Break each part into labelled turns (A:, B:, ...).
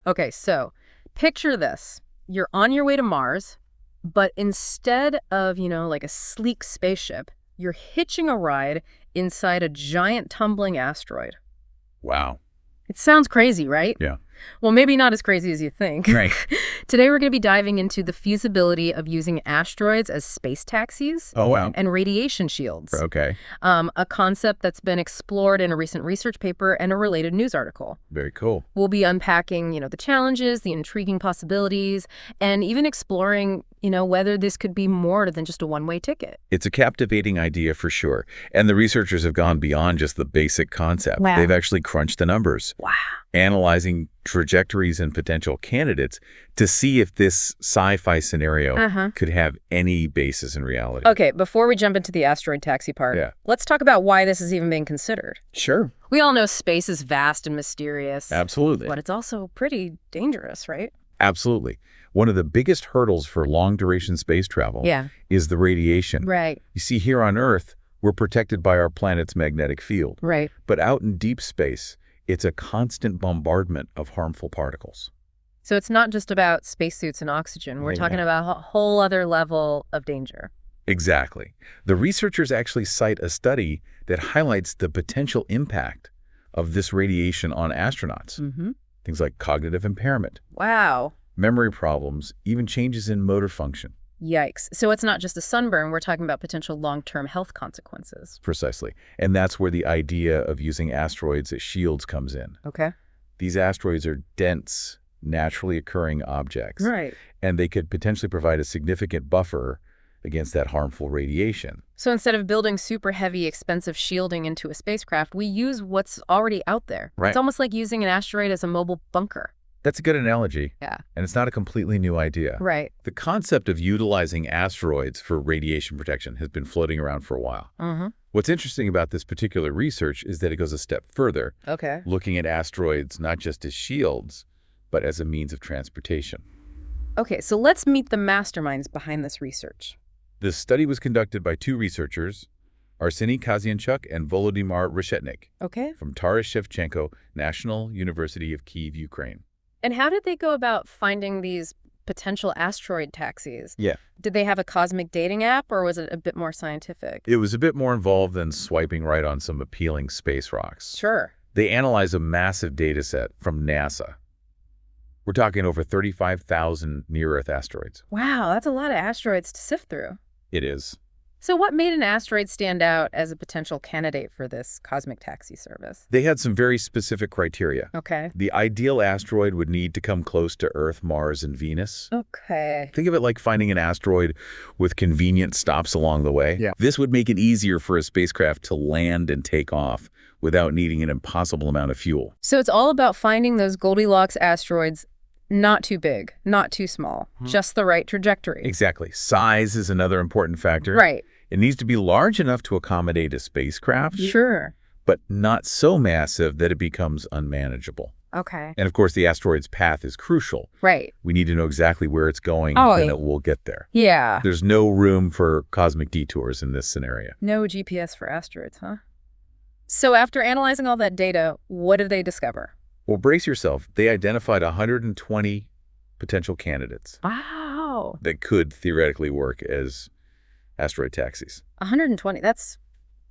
A: Okay, so picture this. You're on your way to Mars, but instead of, like a sleek spaceship, you're hitching a ride inside a giant tumbling asteroid.
B: Wow.
A: It sounds crazy, right?
B: Yeah.
A: Well, maybe not as crazy as you think.
B: Right.
A: Today, we're going to be diving into the feasibility of using asteroids as space taxis
B: Oh, wow.
A: and radiation shields.
B: Okay.
A: A concept that's been explored in a recent research paper and a related news article.
B: Very cool.
A: We'll be unpacking, the challenges, the intriguing possibilities, and even exploring, whether this could be more than just a one-way ticket.
B: It's a captivating idea for sure. And the researchers have gone beyond just the basic concept.
A: Wow.
B: They've actually crunched the numbers.
A: Wow.
B: Analyzing trajectories and potential candidates to see if this sci-fi scenario could have any basis in reality.
A: Okay, before we jump into the asteroid taxi part, let's talk about why this is even being considered.
B: Sure.
A: We all know space is vast and mysterious.
B: Absolutely.
A: But it's also pretty dangerous, right?
B: Absolutely. One of the biggest hurdles for long-duration space travel is the radiation.
A: Right.
B: You see, here on Earth, we're protected by our planet's magnetic field.
A: Right.
B: But out in deep space, it's a constant bombardment of harmful particles.
A: So it's not just about spacesuits and oxygen. We're talking about a whole other level of danger.
B: Exactly. The researchers actually cite a study that highlights the potential impact of this radiation on astronauts. Things like cognitive impairment.
A: Wow.
B: Memory problems, even changes in motor function.
A: Yikes. So it's not just a sunburn. We're talking about potential long-term health consequences.
B: Precisely. And that's where the idea of using asteroids as shields comes in.
A: Okay.
B: These asteroids are dense, naturally occurring objects.
A: Right.
B: And they could potentially provide a significant buffer against that harmful radiation.
A: So instead of building super heavy, expensive shielding into a spacecraft, we use what's already out there.
B: Right.
A: It's almost like using an asteroid as a mobile bunker.
B: That's a good analogy.
A: Yeah.
B: And it's not a completely new idea.
A: Right.
B: The concept of utilizing asteroids for radiation protection has been floating around for a while. What's interesting about this particular research is that it goes a step further,
A: Okay.
B: looking at asteroids not just as shields, but as a means of transportation.
A: Okay, so let's meet the masterminds behind this research.
B: This study was conducted by two researchers, Arseny Kazianchuk and Volodymyr Reshetnik,
A: Okay.
B: from Taras Shevchenko National University of Kyiv, Ukraine.
A: And how did they go about finding these potential asteroid taxis?
B: Yeah.
A: Did they have a cosmic dating app, or was it a bit more scientific?
B: It was a bit more involved than swiping right on some appealing space rocks.
A: Sure.
B: They analyzed a massive data set from NASA. We're talking over 35,000 near-Earth asteroids.
A: Wow, that's a lot of asteroids to sift through.
B: It is.
A: So what made an asteroid stand out as a potential candidate for this cosmic taxi service?
B: They had some very specific criteria.
A: Okay.
B: The ideal asteroid would need to come close to Earth, Mars, and Venus.
A: Okay.
B: Think of it like finding an asteroid with convenient stops along the way.
C: Yeah.
B: This would make it easier for a spacecraft to land and take off without needing an impossible amount of fuel.
A: So it's all about finding those Goldilocks asteroids, not too big, not too small, just the right trajectory.
B: Exactly. Size is another important factor.
A: Right.
B: It needs to be large enough to accommodate a spacecraft,
A: Sure.
B: but not so massive that it becomes unmanageable.
A: Okay.
B: And of course, the asteroid's path is crucial.
A: Right.
B: We need to know exactly where it's going,
A: Oh,
B: then
A: yeah.
B: it will get there.
A: Yeah.
B: There's no room for cosmic detours in this scenario.
A: No GPS for asteroids, huh? So after analyzing all that data, what did they discover?
B: Well, brace yourself. They identified 120 potential candidates
A: Wow.
B: that could theoretically work as asteroid taxis.
A: 120. That's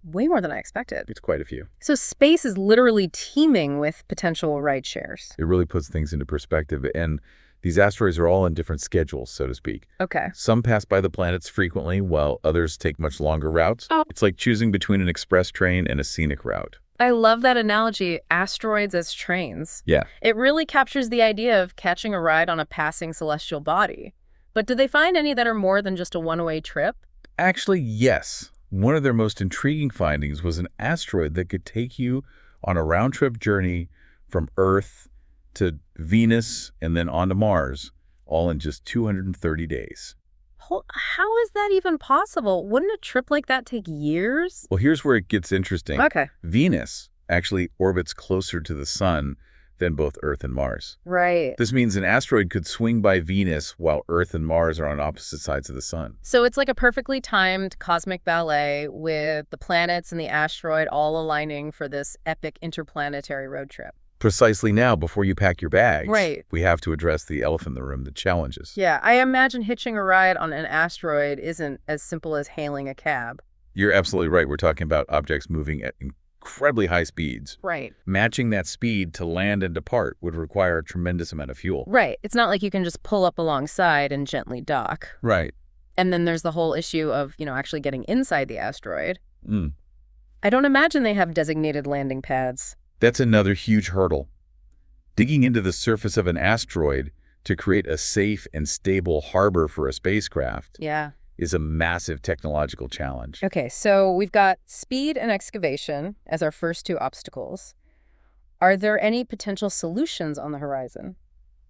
A: way more than I expected.
B: It's quite a few.
A: So space is literally teeming with potential ride shares.
B: It really puts things into perspective. And these asteroids are all on different schedules, so to speak.
A: Okay.
B: Some pass by the planets frequently, while others take much longer routes.
A: Oh.
B: It's like choosing between an express train and a scenic route.
A: I love that analogy, asteroids as trains.
B: Yeah.
A: It really captures the idea of catching a ride on a passing celestial body. But did they find any that are more than just a one-way trip?
B: Actually, yes. One of their most intriguing findings was an asteroid that could take you on a round-trip journey from Earth to Venus and then on to Mars, all in just 230 days.
A: How is that even possible? Wouldn't a trip like that take years?
B: Well, here's where it gets interesting.
A: Okay.
B: Venus actually orbits closer to the sun than both Earth and Mars.
A: Right.
B: This means an asteroid could swing by Venus while Earth and Mars are on opposite sides of the sun.
A: So it's like a perfectly timed cosmic ballet with the planets and the asteroid all aligning for this epic interplanetary road trip.
B: Precisely now, before you pack your bags,
A: Right.
B: we have to address the elephant in the room, the challenges.
A: Yeah, I imagine hitching a ride on an asteroid isn't as simple as hailing a cab.
B: You're absolutely right. We're talking about objects moving at incredibly high speeds.
A: Right.
B: Matching that speed to land and depart would require a tremendous amount of fuel.
A: Right. It's not like you can just pull up alongside and gently dock.
B: Right.
A: And then there's the whole issue of, actually getting inside the asteroid.
B: Mm.
A: I don't imagine they have designated landing pads.
B: That's another huge hurdle. Digging into the surface of an asteroid to create a safe and stable harbor for a spacecraft
A: Yeah.
B: is a massive technological challenge.
A: Okay, so we've got speed and excavation as our first two obstacles. Are there any potential solutions on the horizon?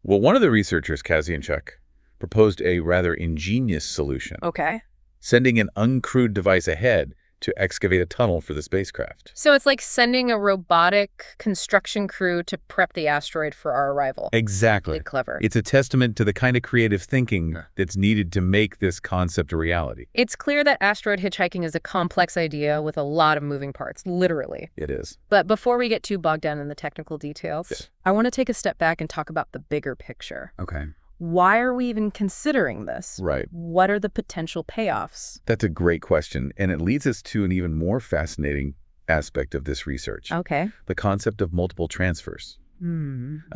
B: Well, one of the researchers, Kazianchuk, proposed a rather ingenious solution,
A: Okay.
B: sending an uncrewed device ahead to excavate a tunnel for the spacecraft.
A: So it's like sending a robotic construction crew to prep the asteroid for our arrival.
B: Exactly.
A: Really clever.
B: It's a testament to the kind of creative thinking that's needed to make this concept a reality.
A: It's clear that asteroid hitchhiking is a complex idea with a lot of moving parts, literally.
B: It is.
A: But before we get too bogged down in the technical details,
B: Yes.
A: I want to take a step back and talk about the bigger picture.
B: Okay.
A: Why are we even considering this?
B: Right.
A: What are the potential payoffs?
B: That's a great question, and it leads us to an even more fascinating aspect of this research,
A: Okay.
B: the concept of multiple transfers.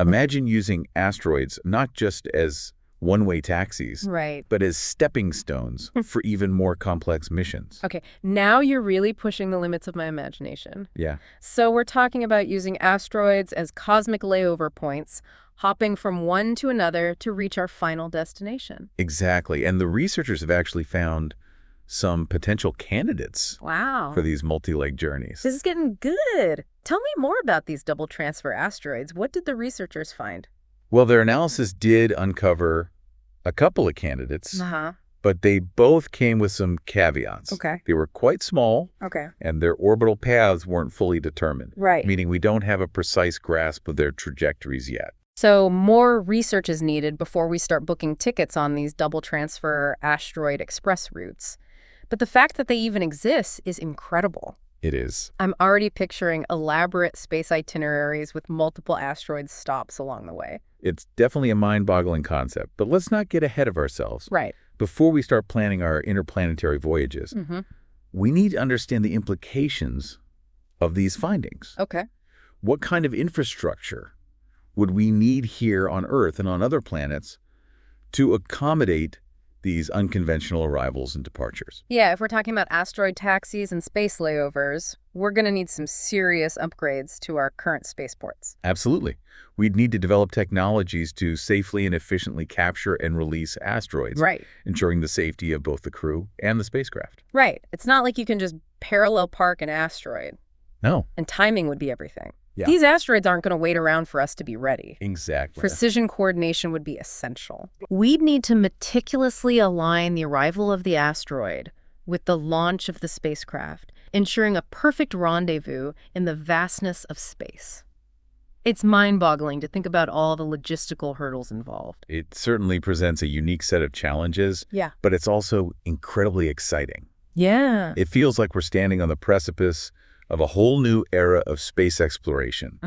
B: Imagine using asteroids not just as one-way taxis,
A: Right.
B: but as stepping stones for even more complex missions.
A: Okay, now you're really pushing the limits of my imagination.
B: Yeah.
A: So we're talking about using asteroids as cosmic layover points, hopping from one to another to reach our final destination.
B: Exactly. And the researchers have actually found some potential candidates
A: Wow.
B: for these multi-leg journeys.
A: This is getting good. Tell me more about these double transfer asteroids. What did the researchers find?
B: Well, their analysis did uncover a couple of candidates, but they both came with some caveats.
A: Okay.
B: They were quite small,
A: Okay.
B: and their orbital paths weren't fully determined,
A: Right.
B: meaning we don't have a precise grasp of their trajectories yet.
A: So more research is needed before we start booking tickets on these double transfer asteroid express routes. But the fact that they even exist is incredible.
B: It is.
A: I'm already picturing elaborate space itineraries with multiple asteroid stops along the way.
B: It's definitely a mind-boggling concept, but let's not get ahead of ourselves.
A: Right.
B: Before we start planning our interplanetary voyages, we need to understand the implications of these findings.
A: Okay.
B: What kind of infrastructure would we need here on Earth and on other planets to accommodate these unconventional arrivals and departures?
A: Yeah, if we're talking about asteroid taxis and space layovers, we're going to need some serious upgrades to our current spaceports.
B: Absolutely. We'd need to develop technologies to safely and efficiently capture and release asteroids,
A: Right.
B: ensuring the safety of both the crew and the spacecraft.
A: Right. It's not like you can just parallel park an asteroid,
B: No.
A: and timing would be everything.
B: Yeah.
A: These asteroids aren't going to wait around for us to be ready.
B: Exactly.
A: Precision coordination would be essential. We'd need to meticulously align the arrival of the asteroid with the launch of the spacecraft, ensuring a perfect rendezvous in the vastness of space. It's mind-boggling to think about all the logistical hurdles involved.
B: It certainly presents a unique set of challenges,
A: Yeah.
B: but it's also incredibly exciting.
A: Yeah.
B: It feels like we're standing on the precipice of a whole new era of space exploration,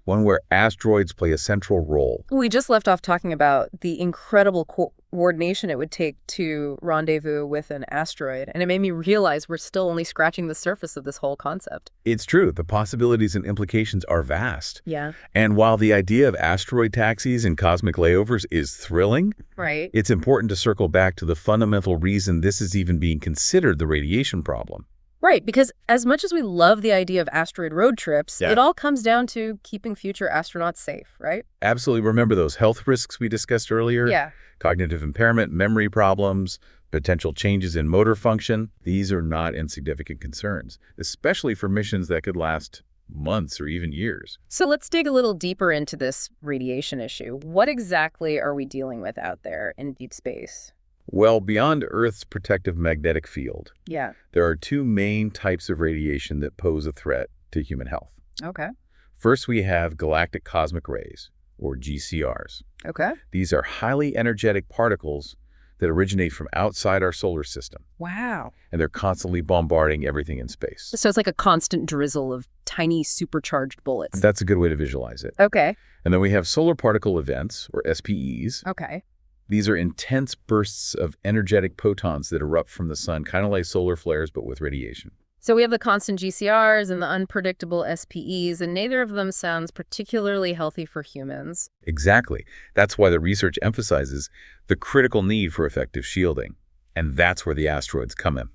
B: one where asteroids play a central role.
A: We just left off talking about the incredible coordination it would take to rendezvous with an asteroid, and it made me realize we're still only scratching the surface of this whole concept.
B: It's true. The possibilities and implications are vast.
A: Yeah.
B: And while the idea of asteroid taxis and cosmic layovers is thrilling,
A: Right.
B: it's important to circle back to the fundamental reason this is even being considered the radiation problem.
A: Right, because as much as we love the idea of asteroid road trips,
B: Yeah.
A: it all comes down to keeping future astronauts safe, right?
B: Absolutely. Remember those health risks we discussed earlier?
A: Yeah.
B: Cognitive impairment, memory problems, potential changes in motor function. These are not insignificant concerns, especially for missions that could last months or even years.
A: So let's dig a little deeper into this radiation issue. What exactly are we dealing with out there in deep space?
B: Well, beyond Earth's protective magnetic field,
A: Yeah.
B: there are two main types of radiation that pose a threat to human health.
A: Okay.
B: First, we have galactic cosmic rays, or GCRs.
A: Okay.
B: These are highly energetic particles that originate from outside our solar system.
A: Wow.
B: And they're constantly bombarding everything in space.
A: So it's like a constant drizzle of tiny supercharged bullets.
B: That's a good way to visualize it.
A: Okay.
B: And then we have solar particle events, or SPEs.
A: Okay.
B: These are intense bursts of energetic photons that erupt from the sun, kind of like solar flares, but with radiation.
A: So we have the constant GCRs and the unpredictable SPEs, and neither of them sounds particularly healthy for humans.
B: Exactly. That's why the research emphasizes the critical need for effective shielding. And that's where the asteroids come in.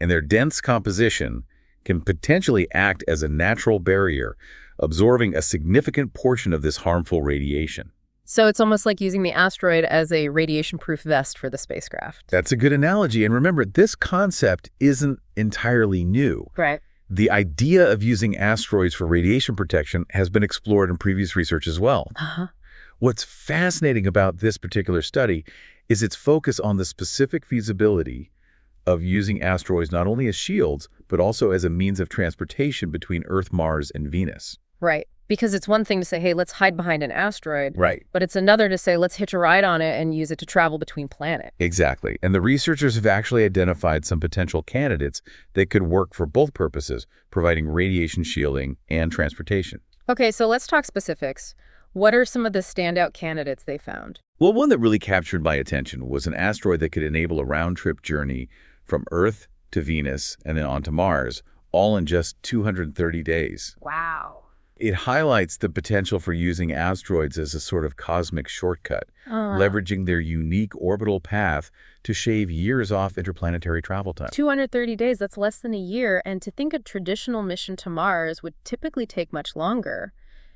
B: And their dense composition can potentially act as a natural barrier, absorbing a significant portion of this harmful radiation.
A: So it's almost like using the asteroid as a radiation-proof vest for the spacecraft.
B: That's a good analogy. And remember, this concept isn't entirely new.
A: Right.
B: The idea of using asteroids for radiation protection has been explored in previous research as well.
A: Uh-huh.
B: What's fascinating about this particular study is its focus on the specific feasibility of using asteroids not only as shields, but also as a means of transportation between Earth, Mars, and Venus.
A: Right. Because it's one thing to say, hey, let's hide behind an asteroid.
B: Right.
A: But it's another to say, let's hitch a ride on it and use it to travel between planets.
B: Exactly. And the researchers have actually identified some potential candidates that could work for both purposes, providing radiation shielding and transportation.
A: Okay, so let's talk specifics. What are some of the standout candidates they found?
B: Well, one that really captured my attention was an asteroid that could enable a round-trip journey from Earth to Venus and then on to Mars, all in just 230 days.
A: Wow.
B: It highlights the potential for using asteroids as a sort of cosmic shortcut, leveraging their unique orbital path to shave years off interplanetary travel time.
A: 230 days, that's less than a year, and to think a traditional mission to Mars would typically take much longer.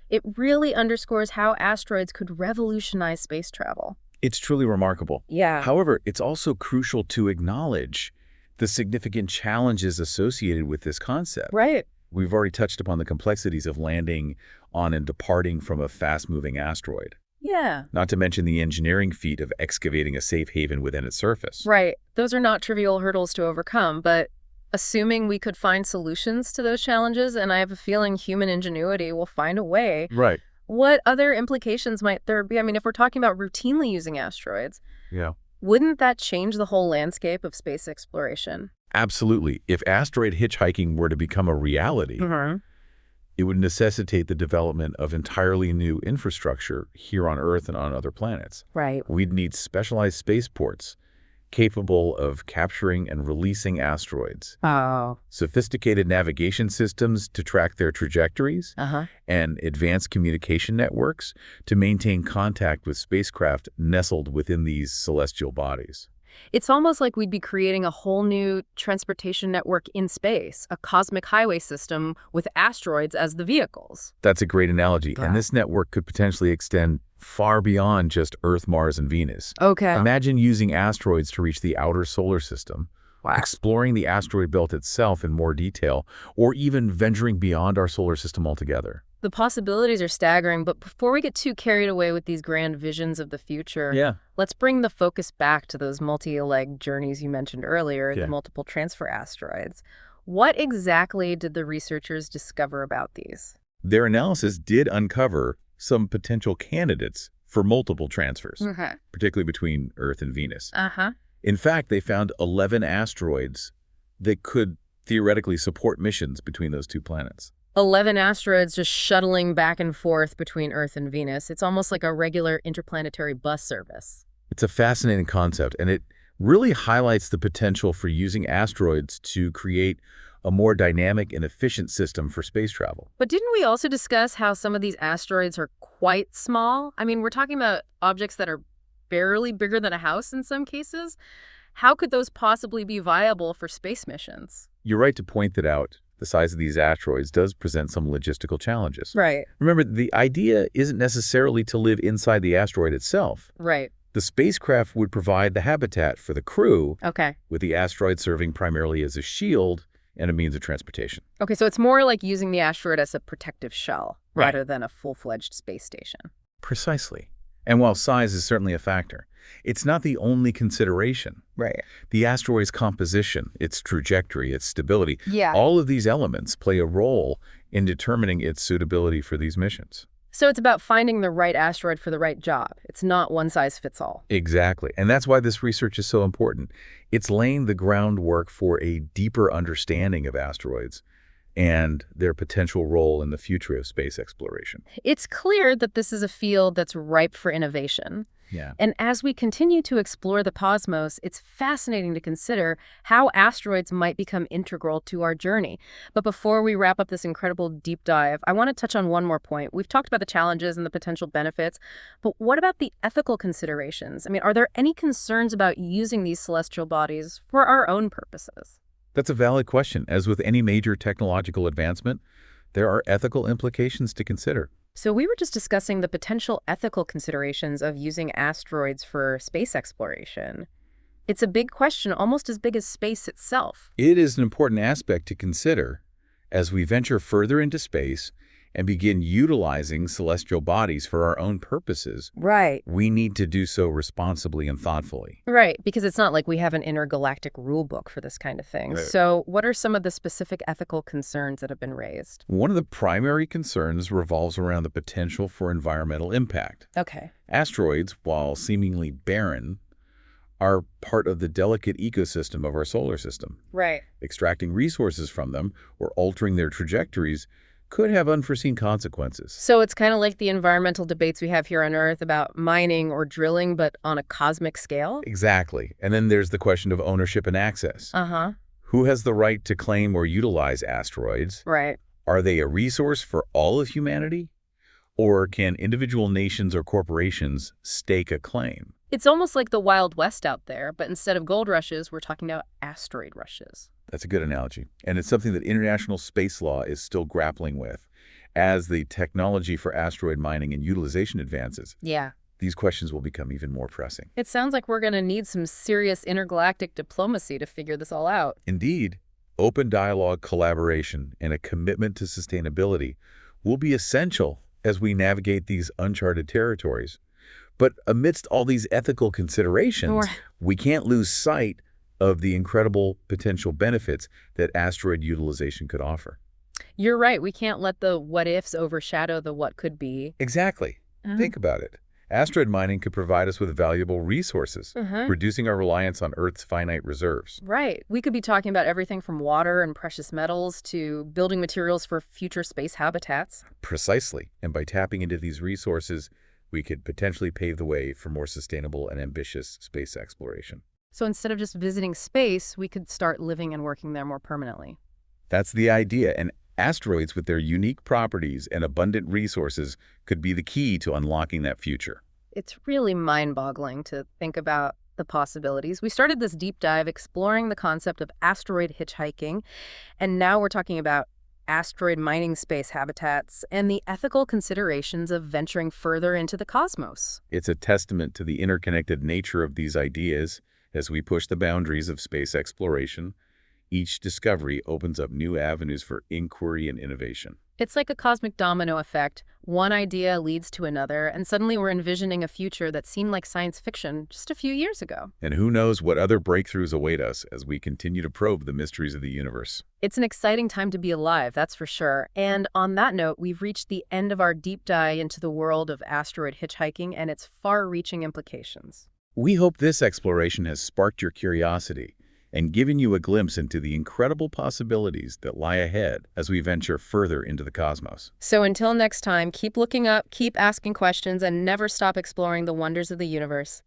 A: It really underscores how asteroids could revolutionize space travel.
B: It's truly remarkable.
A: Yeah.
B: However, it's also crucial to acknowledge the significant challenges associated with this concept.
A: Right.
B: We've already touched upon the complexities of landing on and departing from a fast-moving asteroid.
A: Yeah.
B: Not to mention the engineering feat of excavating a safe haven within its surface.
A: Right. Those are not trivial hurdles to overcome, but assuming we could find solutions to those challenges, and I have a feeling human ingenuity will find a way.
B: Right.
A: What other implications might there be? I mean, if we're talking about routinely using asteroids,
B: Yeah.
A: wouldn't that change the whole landscape of space exploration?
B: Absolutely. If asteroid hitchhiking were to become a reality, it would necessitate the development of entirely new infrastructure here on Earth and on other planets.
A: Right.
B: We'd need specialized spaceports capable of capturing and releasing asteroids,
A: Oh.
B: sophisticated navigation systems to track their trajectories, and advanced communication networks to maintain contact with spacecraft nestled within these celestial bodies.
A: It's almost like we'd be creating a whole new transportation network in space, a cosmic highway system with asteroids as the vehicles.
B: That's a great analogy,
A: Yeah.
B: and this network could potentially extend far beyond just Earth, Mars, and Venus.
A: Okay.
B: Imagine using asteroids to reach the outer solar system,
A: Wow.
B: exploring the asteroid belt itself in more detail, or even venturing beyond our solar system altogether.
A: The possibilities are staggering, but before we get too carried away with these grand visions of the future, let's bring the focus back to those multi-leg journeys you mentioned earlier, the multiple transfer asteroids. What exactly did the researchers discover about these?
B: Their analysis did uncover some potential candidates for multiple transfers, particularly between Earth and Venus. In fact, they found 11 asteroids that could theoretically support missions between those two planets.
A: 11 asteroids just shuttling back and forth between Earth and Venus. It's almost like a regular interplanetary bus service.
B: It's a fascinating concept, and it really highlights the potential for using asteroids to create a more dynamic and efficient system for space travel.
A: But didn't we also discuss how some of these asteroids are quite small? I mean, we're talking about objects that are barely bigger than a house in some cases. How could those possibly be viable for space missions?
B: You're right to point that out. The size of these asteroids does present some logistical challenges.
A: Right.
B: Remember, the idea isn't necessarily to live inside the asteroid itself.
A: Right.
B: The spacecraft would provide the habitat for the crew,
A: Okay.
B: with the asteroid serving primarily as a shield and a means of transportation.
A: Okay, so it's more like using the asteroid as a protective shell
B: Right.
A: rather than a full-fledged space station.
B: Precisely. And while size is certainly a factor, it's not the only consideration.
A: Right.
B: The asteroid's composition, its trajectory, its stability,
A: Yeah.
B: all of these elements play a role in determining its suitability for these missions.
A: So it's about finding the right asteroid for the right job. It's not one size fits all.
B: Exactly. And that's why this research is so important. It's laying the groundwork for a deeper understanding of asteroids and their potential role in the future of space exploration.
A: It's clear that this is a field that's ripe for innovation.
B: Yeah.
A: And as we continue to explore the cosmos, it's fascinating to consider how asteroids might become integral to our journey. But before we wrap up this incredible deep dive, I want to touch on one more point. We've talked about the challenges and the potential benefits, but what about the ethical considerations? I mean, are there any concerns about using these celestial bodies for our own purposes?
B: That's a valid question. As with any major technological advancement, there are ethical implications to consider.
A: So we were just discussing the potential ethical considerations of using asteroids for space exploration. It's a big question, almost as big as space itself.
B: It is an important aspect to consider as we venture further into space and begin utilizing celestial bodies for our own purposes.
A: Right.
B: We need to do so responsibly and thoughtfully.
A: Right, because it's not like we have an intergalactic rule book for this kind of thing.
B: Right.
A: So what are some of the specific ethical concerns that have been raised?
B: One of the primary concerns revolves around the potential for environmental impact.
A: Okay.
B: Asteroids, while seemingly barren, are part of the delicate ecosystem of our solar system.
A: Right.
B: Extracting resources from them or altering their trajectories could have unforeseen consequences.
A: So it's kind of like the environmental debates we have here on Earth about mining or drilling, but on a cosmic scale?
B: Exactly. And then there's the question of ownership and access.
A: Uh-huh.
B: Who has the right to claim or utilize asteroids?
A: Right.
B: Are they a resource for all of humanity? Or can individual nations or corporations stake a claim?
A: It's almost like the Wild West out there, but instead of gold rushes, we're talking about asteroid rushes.
B: That's a good analogy. And it's something that international space law is still grappling with. As the technology for asteroid mining and utilization advances,
A: Yeah.
B: these questions will become even more pressing.
A: It sounds like we're going to need some serious intergalactic diplomacy to figure this all out.
B: Indeed, open dialogue, collaboration, and a commitment to sustainability will be essential as we navigate these uncharted territories. But amidst all these ethical considerations, we can't lose sight of the incredible potential benefits that asteroid utilization could offer.
A: You're right. We can't let the what-ifs overshadow the what could be.
B: Exactly. Think about it. Asteroid mining could provide us with valuable resources, reducing our reliance on Earth's finite reserves.
A: Right. We could be talking about everything from water and precious metals to building materials for future space habitats.
B: Precisely. And by tapping into these resources, we could potentially pave the way for more sustainable and ambitious space exploration.
A: So instead of just visiting space, we could start living and working there more permanently.
B: That's the idea, and asteroids with their unique properties and abundant resources could be the key to unlocking that future.
A: It's really mind-boggling to think about the possibilities. We started this deep dive exploring the concept of asteroid hitchhiking, and now we're talking about asteroid mining space habitats and the ethical considerations of venturing further into the cosmos.
B: It's a testament to the interconnected nature of these ideas. As we push the boundaries of space exploration, each discovery opens up new avenues for inquiry and innovation.
A: It's like a cosmic domino effect. One idea leads to another, and suddenly we're envisioning a future that seemed like science fiction just a few years ago.
B: And who knows what other breakthroughs await us as we continue to probe the mysteries of the universe.
A: It's an exciting time to be alive, that's for sure. And on that note, we've reached the end of our deep dive into the world of asteroid hitchhiking and its far-reaching implications.
B: We hope this exploration has sparked your curiosity and given you a glimpse into the incredible possibilities that lie ahead as we venture further into the cosmos.
A: So until next time, keep looking up, keep asking questions, and never stop exploring the wonders of the universe.